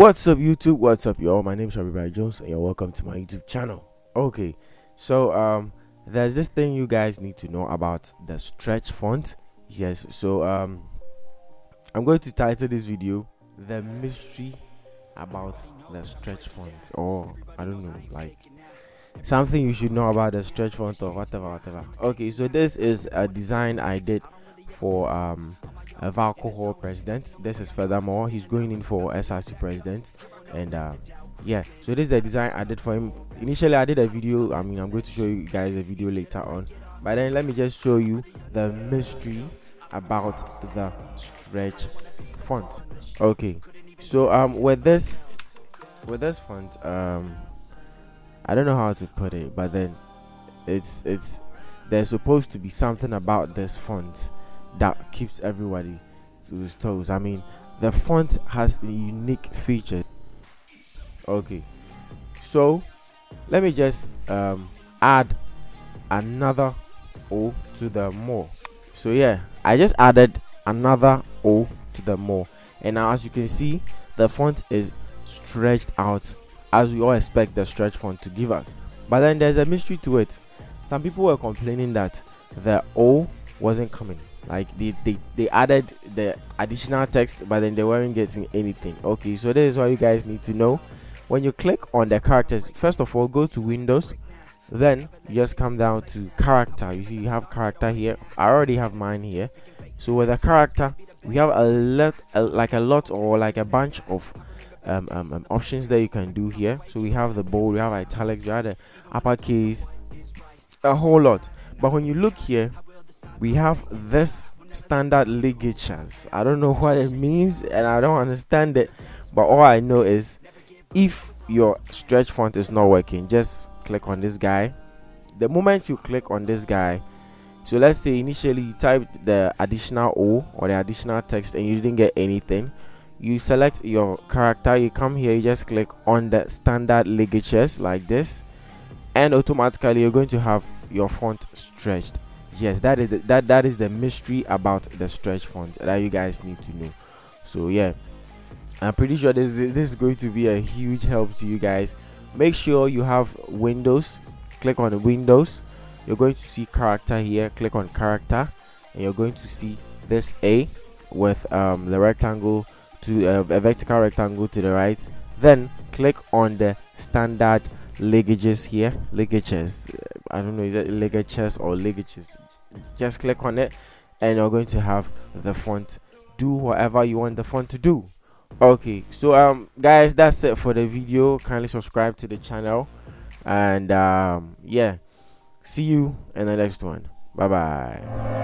What's up, YouTube? What's up, y'all? My name is Shabby Jones, and you're welcome to my YouTube channel. Okay, so there's this thing you guys need to know about the stretch font. Yes, so I'm going to title this video "The Mystery About the Stretch Font," or I don't know, like something you should know about the stretch font or whatever. Okay, so this is a design I did for a Valcohol president. This is furthermore he's going in for SRC president, and yeah, so this is the design I did for him. Initially I did a video. I'm going to show you guys a video later on, but then let me just show you the mystery about the stretch font. Okay, so with this font, I don't know how to put it, but then it's there's supposed to be something about this font that keeps everybody to his toes. I mean, the font has a unique feature. Okay, so let me just add another O to the more. So yeah, I just added another O to the more, and now as you can see, the font is stretched out as we all expect the stretch font to give us. But then there's a mystery to it. Some people were complaining that the O wasn't coming, like they added the additional text but then they weren't getting anything. Okay, so this is what you guys need to know. When you click on the characters, first of all go to Windows, then you just come down to character. You see you have character here. I already have mine here. So with the character we have a lot or like a bunch of options that you can do here. So we have the bold, we have italics, we have the uppercase, a whole lot. But when you look here, we have this standard ligatures. I don't know what it means and I don't understand it, but all I know is if your stretch font is not working, just click on this guy. The moment you click on this guy, so let's say initially you typed the additional O or the additional text and you didn't get anything, you select your character, you come here, you just click on the standard ligatures like this, and automatically you're going to have your font stretched. Yes, that is the mystery about the stretch font that you guys need to know. So yeah, I'm pretty sure this is going to be a huge help to you guys. Make sure you have Windows. Click on the Windows, you're going to see character here. Click on character and you're going to see this A with the rectangle to a vertical rectangle to the right. Then click on the standard ligatures here. Ligatures, I don't know, is it ligatures or ligatures? Just click on it and you're going to have the font do whatever you want the font to do. Okay, so guys, that's it for the video. Kindly subscribe to the channel, and yeah, see you in the next one. Bye bye.